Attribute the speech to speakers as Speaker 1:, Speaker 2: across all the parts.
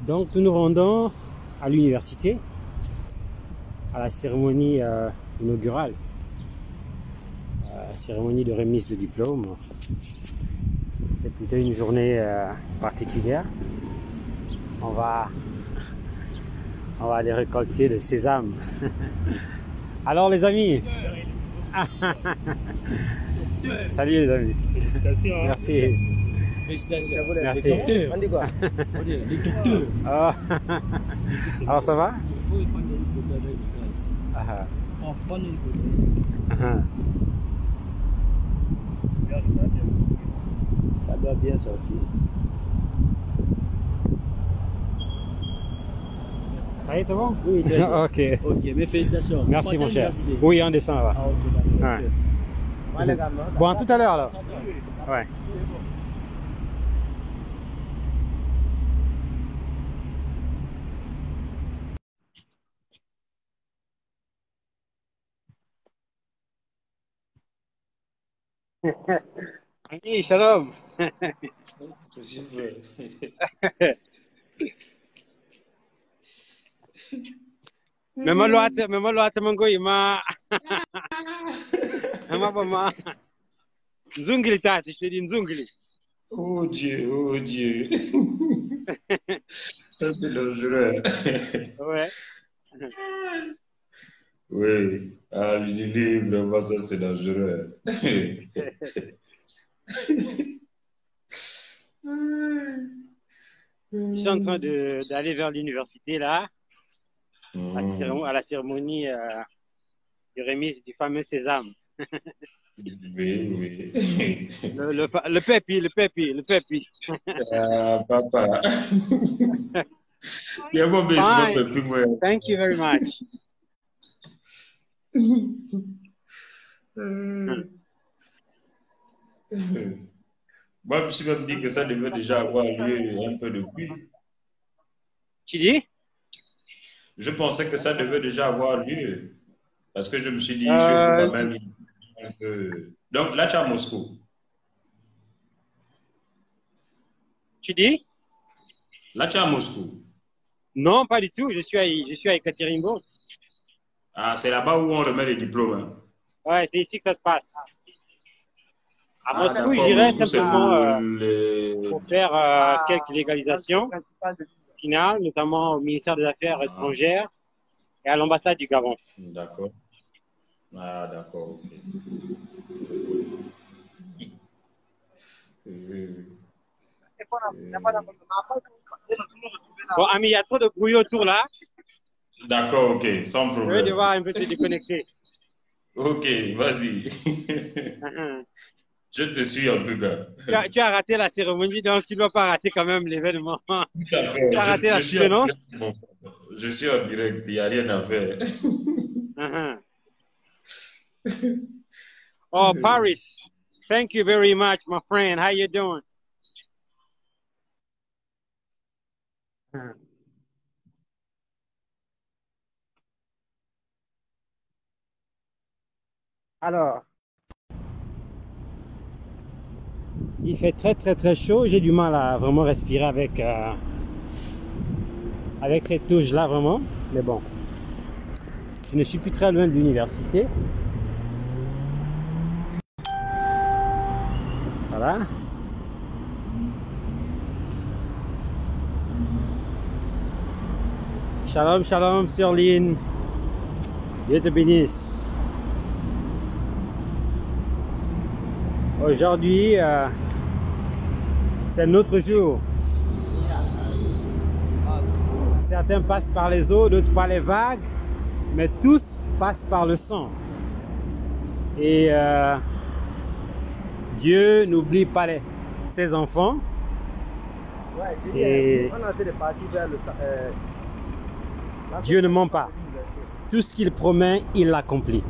Speaker 1: Donc nous nous rendons à l'université, à la cérémonie inaugurale, cérémonie de remise de diplôme. C'est plutôt une journée particulière. On va aller récolter le sésame. Alors les amis. Salut les amis.
Speaker 2: Félicitations.
Speaker 1: Merci.
Speaker 2: Félicitations.
Speaker 1: Merci.
Speaker 2: Les docteurs. On dit quoi? Les docteurs.
Speaker 1: Ah. Alors ça va?
Speaker 2: Il faut prendre une photo avec le gars ici.
Speaker 1: Ah.
Speaker 2: On prend une photo.
Speaker 1: Ah.
Speaker 2: Ça doit bien sortir.
Speaker 1: Ça y est, c'est bon?
Speaker 2: Oui, très bien.
Speaker 1: Ok.
Speaker 2: Ok, mais félicitations.
Speaker 1: Merci mon cher.
Speaker 2: Université.
Speaker 1: Oui, on descend là-bas.
Speaker 2: Ah, ok, d'accord.
Speaker 1: Ouais. Bon, à tout à l'heure alors. Ouais. Oui, shalom. Memalo ate mango ima. Ama bama. Nzungili tati, je te dis nzungili.
Speaker 3: Oh Dieu, oh Dieu. Ça c'est dangereux.
Speaker 1: Ouais.
Speaker 3: Oui, ah, je dis vraiment ça c'est dangereux.
Speaker 1: Je suis en train d'aller vers l'université là, à la cérémonie de remise du fameux sésame.
Speaker 3: Oui, oui.
Speaker 1: Le pépi.
Speaker 3: Ah, papa. Il y a mon
Speaker 1: Fine. Thank you very much.
Speaker 3: Moi, je me suis même dit que ça devait déjà avoir lieu un peu depuis.
Speaker 1: Tu dis?
Speaker 3: Je pensais que ça devait déjà avoir lieu. Parce que je me suis dit, il faut quand même un peu. Donc là, tu es à Moscou.
Speaker 1: Tu dis?
Speaker 3: Là, tu es à Moscou.
Speaker 1: Non, pas du tout. Je suis à Ekaterinbourg.
Speaker 3: Ah, c'est là-bas où on remet les diplômes. Hein.
Speaker 1: Ouais, c'est ici que ça se passe. À Moscou,
Speaker 3: d'accord.
Speaker 1: j'irai
Speaker 3: Moscou,
Speaker 1: simplement pour faire quelques légalisations finales, notamment au ministère des Affaires étrangères et à l'ambassade du Gabon.
Speaker 3: D'accord. Ah, d'accord, ok.
Speaker 1: Bon, Ami, il y a trop de bruit autour là.
Speaker 3: D'accord, ok, sans
Speaker 1: Je vais
Speaker 3: problème.
Speaker 1: devoir un peu te déconnecter.
Speaker 3: Ok, vas-y. Je te suis en tout cas.
Speaker 1: Tu as raté la cérémonie, donc tu ne dois pas rater quand même l'événement.
Speaker 3: Tout à fait.
Speaker 1: Tu as raté la soutenance.
Speaker 3: Je suis en direct, il n'y a rien à faire.
Speaker 1: Oh, Paris. Thank you very much, my friend. How you doing? Alors, il fait très chaud. J'ai du mal à vraiment respirer avec cette touche là vraiment. Mais bon, je ne suis plus très loin de l'université. Voilà. Shalom, shalom sur Lynn. Dieu te bénisse. Aujourd'hui, c'est notre jour. Certains passent par les eaux, d'autres par les vagues, mais tous passent par le sang. Et Dieu n'oublie pas ses enfants. Et Dieu ne ment pas. Tout ce qu'il promet, il l'accomplit.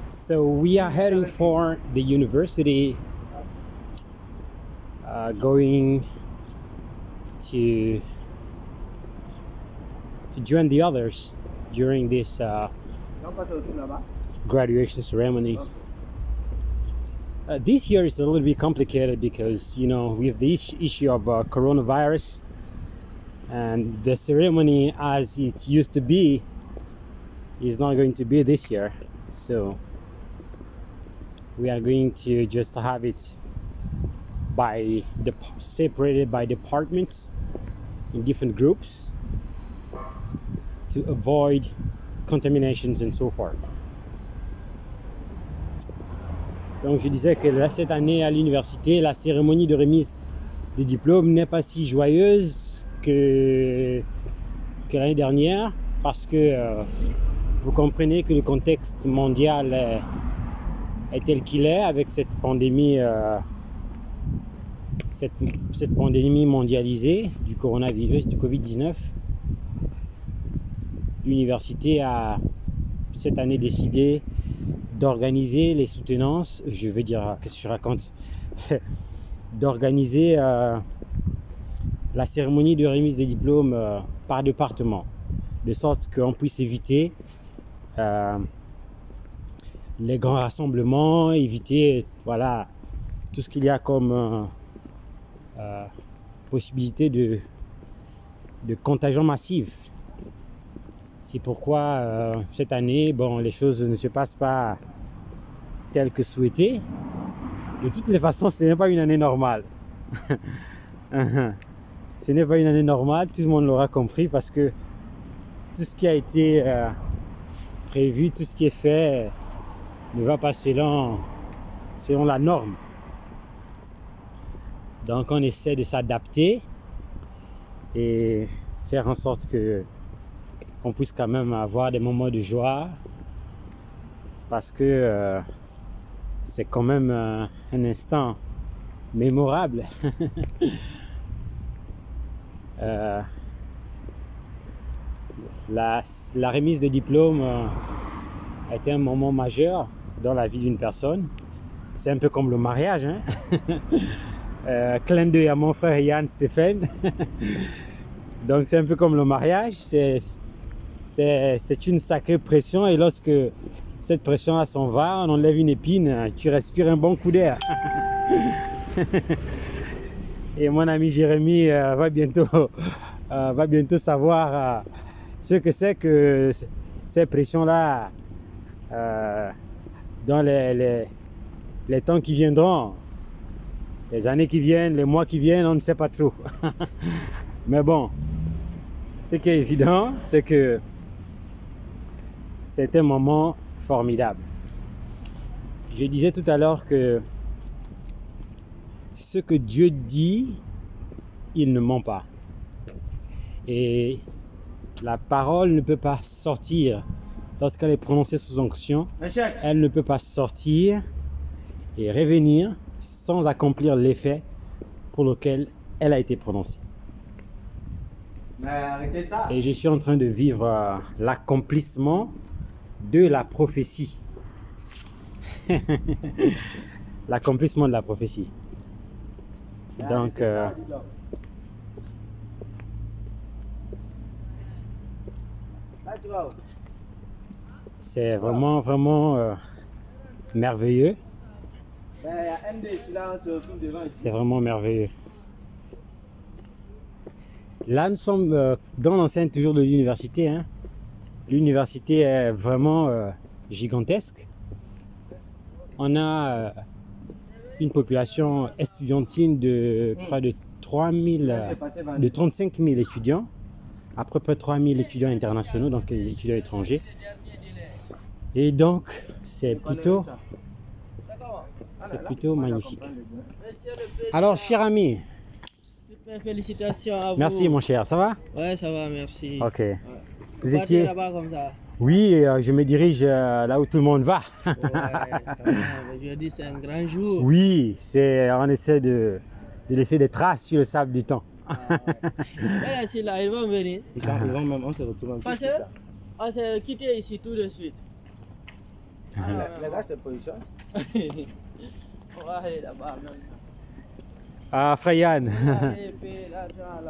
Speaker 1: So we are heading for the university, going to join the others during this graduation ceremony. This year is a little bit complicated because, you know, we have the issue of coronavirus, and the ceremony as it used to be is not going to be this year. So we are going to just have it separated by departments in different groups to avoid contaminations and so forth. Donc je disais que là, cette année à l'université, la cérémonie de remise des diplômes n'est pas si joyeuse que l'année dernière, parce que vous comprenez que le contexte mondial est tel qu'il est avec cette pandémie, cette pandémie mondialisée du coronavirus, du Covid-19. L'université a cette année décidé d'organiser les soutenances, je veux dire, qu'est-ce que je raconte, d'organiser la cérémonie de remise des diplômes par département, de sorte qu'on puisse éviter les grands rassemblements, éviter voilà, tout ce qu'il y a comme possibilité de contagion massive. C'est pourquoi cette année, bon, les choses ne se passent pas telles que souhaitées. De toutes les façons, ce n'est pas une année normale. Ce n'est pas une année normale, tout le monde l'aura compris, parce que tout ce qui a été prévu, tout ce qui est fait ne va pas selon la norme. Donc on essaie de s'adapter et faire en sorte que on puisse quand même avoir des moments de joie, parce que c'est quand même un instant mémorable. La remise de diplôme a été un moment majeur dans la vie d'une personne. C'est un peu comme le mariage, hein? Clin d'œil à mon frère Yann Stéphane. Donc c'est un peu comme le mariage, c'est une sacrée pression, et lorsque cette pression-là s'en va, on enlève une épine, tu respires un bon coup d'air. Et mon ami Jérémy va bientôt savoir ce que c'est que ces pressions-là dans les temps qui viendront, les années qui viennent, les mois qui viennent, on ne sait pas trop. Mais bon, ce qui est évident, c'est que c'est un moment formidable. Je disais tout à l'heure que ce que Dieu dit, il ne ment pas. Et la parole ne peut pas sortir lorsqu'elle est prononcée sous onction. Elle ne peut pas sortir et revenir sans accomplir l'effet pour lequel elle a été prononcée. Et je suis en train de vivre l'accomplissement de la prophétie. L'accomplissement de la prophétie. Donc, c'est vraiment merveilleux. C'est vraiment merveilleux. Là, nous sommes dans l'enceinte toujours de l'université, hein. L'université est vraiment gigantesque. On a une population estudiantine de près de 35 000 étudiants, à peu près 3 000 étudiants internationaux, donc étudiants étrangers. Et donc, c'est plutôt magnifique. Alors, cher ami,
Speaker 4: félicitations à vous.
Speaker 1: Merci mon cher, ça va?
Speaker 4: Ouais, ça va, merci.
Speaker 1: Ok.
Speaker 4: Ouais.
Speaker 1: Vous étiez
Speaker 4: là-bas comme ça?
Speaker 1: Oui, je me dirige là où tout le monde va.
Speaker 4: Ouais, quand même. Je dis c'est un grand jour.
Speaker 1: Oui, on essaie de laisser des traces sur le sable du temps.
Speaker 4: Ah, ouais. Là, ils vont venir.
Speaker 2: Ils vont même, on se retrouve en
Speaker 4: Parce qu'on s'est quitté ici tout de suite.
Speaker 2: Les gars, c'est position.
Speaker 4: On va aller là-bas même.
Speaker 1: Freyan.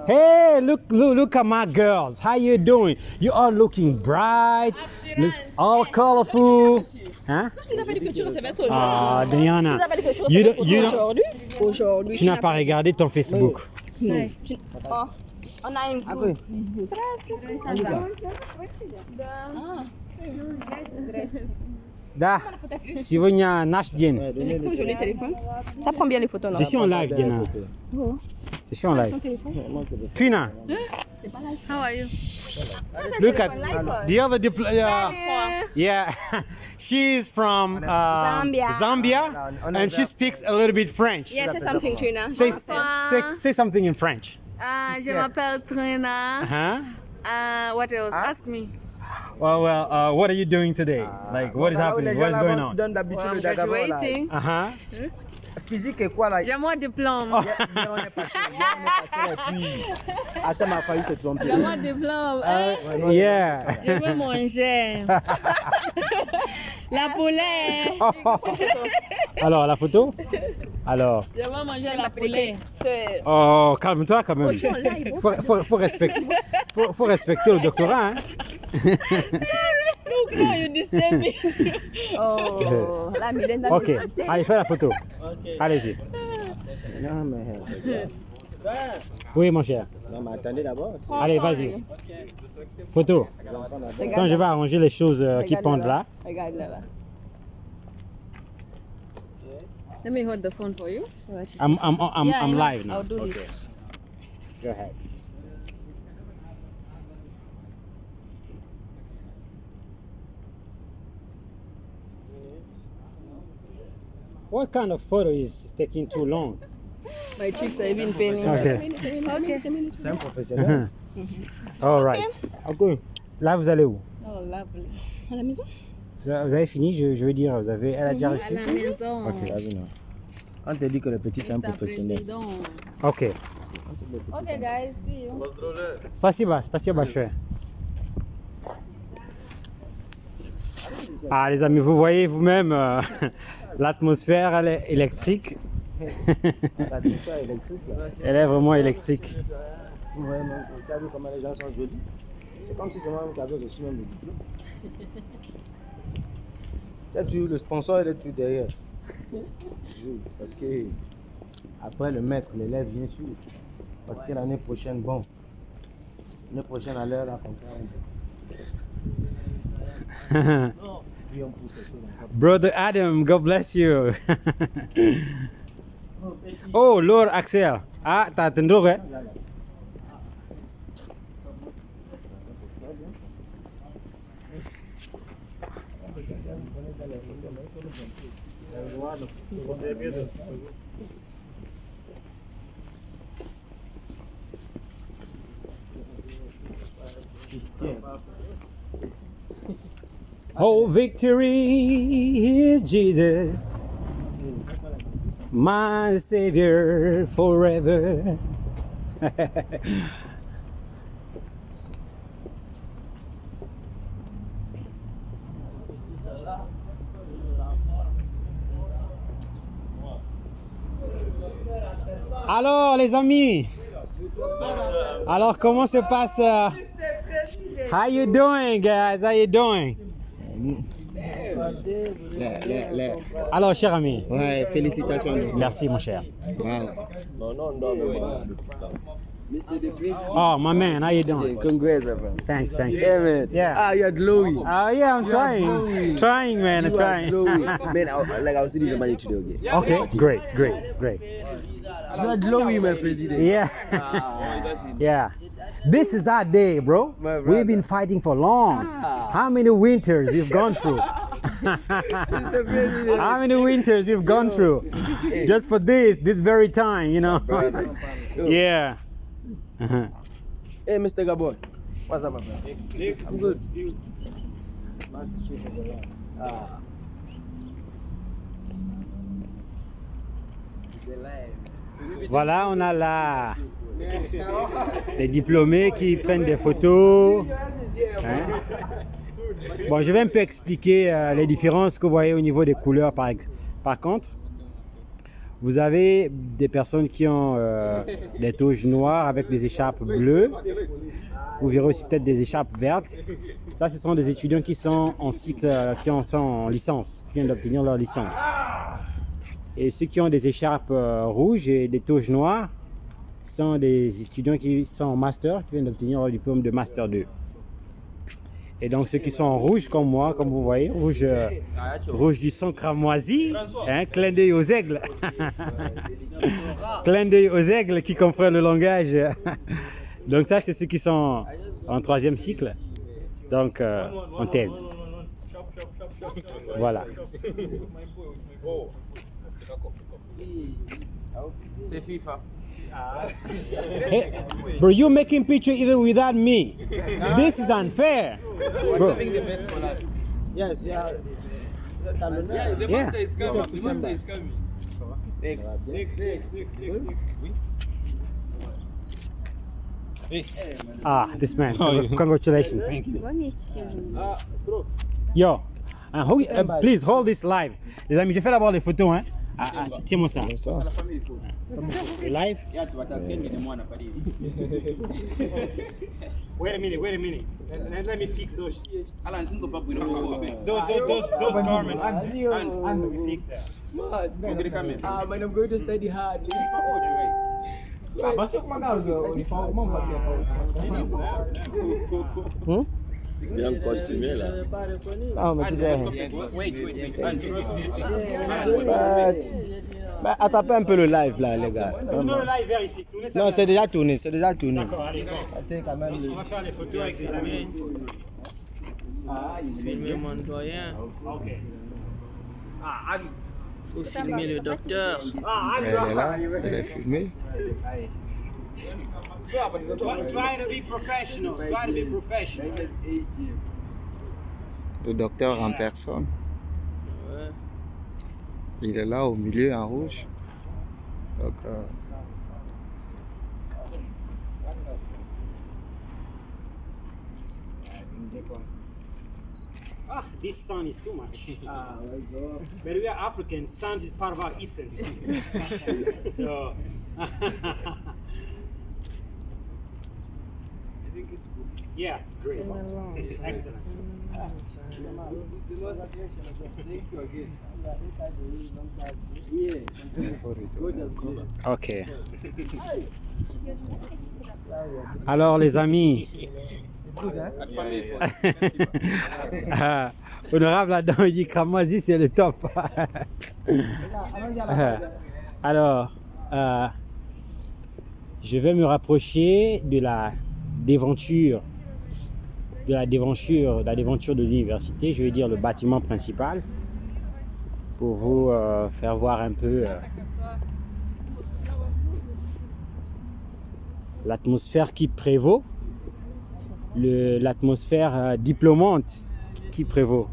Speaker 1: Hey, look at my girls. How you doing? You are looking bright, all colorful. Hein? Diana, tu n'as pas regardé ton Facebook.
Speaker 5: On a une groupe.
Speaker 1: Da, сегодня наш день.
Speaker 5: Son joli téléphone. Ça prend bien les photos, non?
Speaker 1: Je suis en live, Diana. Je suis en live. Trina,
Speaker 6: How are you?
Speaker 1: look at the other yeah, she's from Zambia, and she speaks a little bit French.
Speaker 5: Yes, say something, Trina.
Speaker 1: Say something in French.
Speaker 6: Je m'appelle Trina. What else? Ask me.
Speaker 1: Well, what are you doing today? Like, what is happening? What is going on?
Speaker 6: Well, I'm graduating.
Speaker 2: Physique et quoi là?
Speaker 6: J'ai mon diplôme.
Speaker 2: On est passé et puis Hachem a failli se tromper.
Speaker 6: J'ai mon diplôme.
Speaker 1: Yeah.
Speaker 6: Je veux manger. La poulet.
Speaker 1: Alors, la photo? Alors.
Speaker 6: Je veux manger la poulet.
Speaker 1: Oh, calme-toi quand même. Faut respecter le doctorat, hein.
Speaker 5: No, you disturb me. Oh, la Mylène.
Speaker 1: Ok, allez, fais la photo. Allez-y.
Speaker 2: Non, mais c'est bien.
Speaker 1: Oui, mon cher.
Speaker 2: Non, mais attendez d'abord.
Speaker 1: Allez, vas-y. Photo. Quand je vais arranger les choses qui pendent là.
Speaker 5: Regarde là.
Speaker 6: Let me hold the phone for you.
Speaker 1: I'm live now.
Speaker 5: I'll do it.
Speaker 1: Go ahead. What kind of photo is taking too long?
Speaker 6: My cheeks are even paining.
Speaker 1: Okay.
Speaker 2: C'est un professionnel.
Speaker 1: All right. Okay. Là, vous allez où?
Speaker 6: Oh, lovely.
Speaker 5: À la maison?
Speaker 1: Vous avez fini, je veux dire, elle a déjà
Speaker 6: À
Speaker 1: reçu?
Speaker 6: la maison.
Speaker 1: Ok.
Speaker 2: Vas-y, non. On te dit que le petit c'est un professionnel.
Speaker 1: Ok.
Speaker 6: Okay, guys, see you.
Speaker 1: Спасибо большое. Ah, les amis, vous voyez vous-même, l'atmosphère, elle est électrique. Elle est vraiment électrique.
Speaker 2: Vraiment, tu as vu comment les gens sont jolis. C'est comme si c'est moi qui avais reçu même le diplôme. Le sponsor il est tout derrière. Parce que après le maître, l'élève vient suivre. Parce que l'année prochaine, bon. L'année prochaine à l'heure, là, comme ça.
Speaker 1: Brother Adam, God bless you. Oh, Lord Axel. Ah, t'as attendu, hein? Oh, victory is Jesus, my Savior forever. Alors, les amis, alors comment se passe? How you doing, guys? How you doing? Alors, cher ami.
Speaker 2: Ouais, félicitations.
Speaker 1: Merci, mon cher.
Speaker 2: Wow.
Speaker 1: Oh, my man, how you doing?
Speaker 7: Congrats, my friend.
Speaker 1: Thanks.
Speaker 7: Yeah, man.
Speaker 1: Yeah.
Speaker 7: You're glowy.
Speaker 1: Yeah, I'm trying. Trying, man. I'm trying.
Speaker 7: Man, I was sitting about you today, okay?
Speaker 1: Okay, great.
Speaker 7: You're glowy, my president.
Speaker 1: Yeah. Yeah. This is our day, bro.
Speaker 7: My brother.
Speaker 1: We've been fighting for long. How many winters we've gone through? How many winters we've gone through? Just for this very time, you know? Yeah.
Speaker 7: Hey, Mr. Gabon. What's up, my brother? I'm good.
Speaker 1: Voilà, on a là les diplômés qui prennent des photos. Hein? Bon, je vais un peu expliquer les différences que vous voyez au niveau des couleurs par contre. Vous avez des personnes qui ont des toges noires avec des écharpes bleues. Vous verrez aussi peut-être des écharpes vertes. Ça, ce sont des étudiants qui sont en cycle, qui sont en licence, qui viennent d'obtenir leur licence. Et ceux qui ont des écharpes rouges et des toges noires sont des étudiants qui sont en master, qui viennent d'obtenir leur diplôme de master 2. Et donc ceux qui sont en rouge comme moi, comme vous voyez, rouge du sang cramoisi, hein, clin d'œil aux aigles. Clin d'œil aux aigles qui comprennent le langage. Donc ça, c'est ceux qui sont en 3e cycle, donc en thèse. Voilà.
Speaker 2: C'est FIFA.
Speaker 1: Hey, bro, you're making picture even without me. This is unfair. Bro.
Speaker 2: The best for last. Yes, yeah.
Speaker 7: Yeah, the master is coming. The master is coming.
Speaker 2: Next.
Speaker 1: Ah, this man. Congratulations. Yo, please hold this live. Les amis, je fais d'abord les photos, hein. Tiens-moi ça. Live? Wait a minute. Let me fix those garments. And let me fix that.
Speaker 7: Man, I'm going to study hard.
Speaker 8: Bien costumé là.
Speaker 2: Ah, mais tu sais. Bah, attrapez un peu le live là, les gars.
Speaker 1: Tournez le live vers ici.
Speaker 2: Non, c'est déjà tourné,
Speaker 1: D'accord, allez, bon.
Speaker 2: Quand même,
Speaker 1: On va faire les photos avec les amis.
Speaker 4: Filmer mon doyen.
Speaker 1: Ok.
Speaker 4: Faut filmer le docteur.
Speaker 2: elle est là, elle est filmée.
Speaker 1: Try to be professional.
Speaker 2: Le docteur en personne.
Speaker 4: Ouais.
Speaker 2: Il est là au milieu en rouge. Donc,
Speaker 1: This sun is too much. But we are African. Sun is part of our essence. So. I think it's good. Yeah, great. Excellent. Ok. Alors les amis, honorable Adam, il dit Cramoisi c'est le top. Alors, je vais me rapprocher de la déventure de l'université, je vais dire le bâtiment principal, pour vous faire voir un peu l'atmosphère qui prévaut, l'atmosphère diplômante qui prévaut.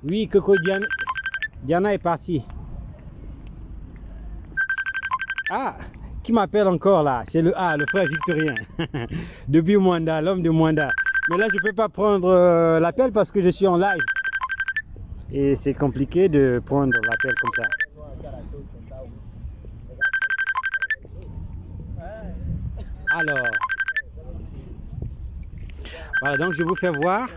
Speaker 1: Oui, Coco, Diana est partie. Ah, qui m'appelle encore là? C'est le frère Victorien. Depuis Mwanda, l'homme de Mwanda. Mais là, je ne peux pas prendre l'appel parce que je suis en live. Et c'est compliqué de prendre l'appel comme ça. Alors, voilà, donc je vous fais voir.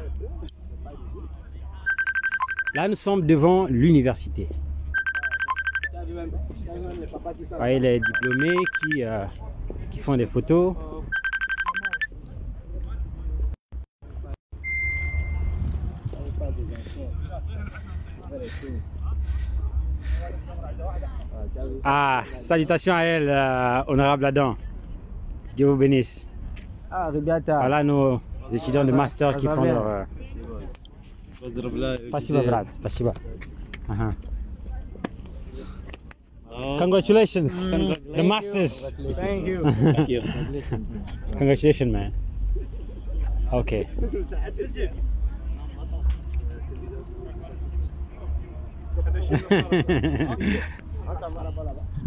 Speaker 1: Là, nous sommes devant l'université. Vous voyez les diplômés qui font des photos. Ah, salutations à elle, honorable Adam. Dieu vous bénisse.
Speaker 2: Ah, rебята.
Speaker 1: Voilà nos étudiants de master qui font leur... Спасибо, брат, спасибо. Congratulations, the masters.
Speaker 2: Thank you.
Speaker 1: Congratulations, man. Okay.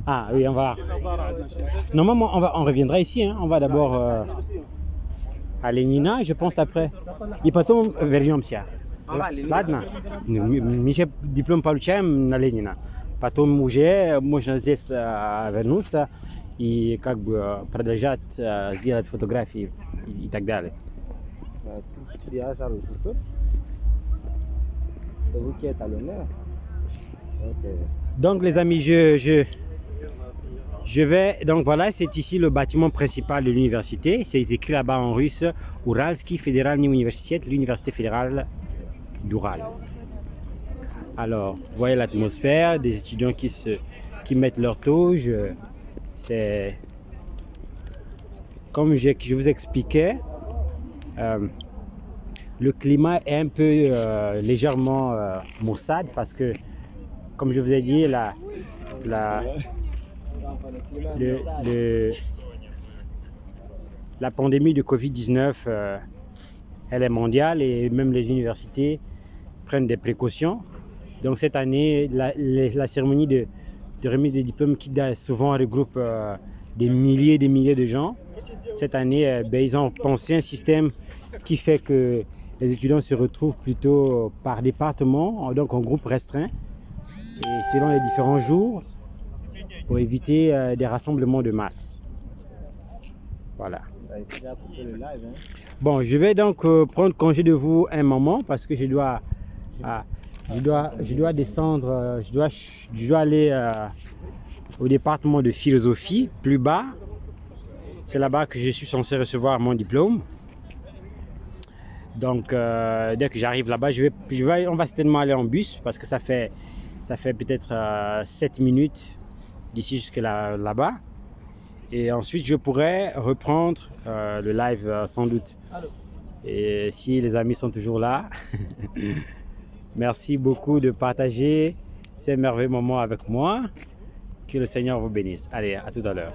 Speaker 1: Ah oui, on va. Normalement, on reviendra ici. Hein. On va d'abord à Lénina, je pense après. Et потом вернемся. Ладно? Миша диплом получаем на Ленина. Потом уже можно здесь вернуться и как бы продолжать сделать фотографии и так далее.
Speaker 2: Tu diras ça le tout. C'est vous qui êtes à l'honneur.
Speaker 1: Donc les amis, je vais, donc voilà, c'est ici le bâtiment principal de l'université. C'est écrit là-bas en russe, Uralski Federalny Universitet, l'université fédérale d'Ural. Alors, vous voyez l'atmosphère, des étudiants qui mettent leur toge. C'est comme je vous expliquais, le climat est un peu légèrement maussade parce que, comme je vous ai dit, la pandémie de Covid-19, elle est mondiale et même les universités prennent des précautions. Donc cette année, la cérémonie de remise des diplômes qui souvent regroupe des milliers de gens, cette année, ils ont pensé un système qui fait que les étudiants se retrouvent plutôt par département, donc en groupe restreint, et selon les différents jours, pour éviter des rassemblements de masse. Voilà. Bon, je vais donc prendre congé de vous un moment parce que je dois descendre, je dois aller au département de philosophie, plus bas. C'est là-bas que je suis censé recevoir mon diplôme. Donc, dès que j'arrive là-bas, on va certainement aller en bus parce que ça fait peut-être 7 minutes d'ici jusque là-bas. Et ensuite, je pourrais reprendre le live sans doute. Et si les amis sont toujours là, merci beaucoup de partager ces merveilleux moments avec moi. Que le Seigneur vous bénisse. Allez, à tout à l'heure.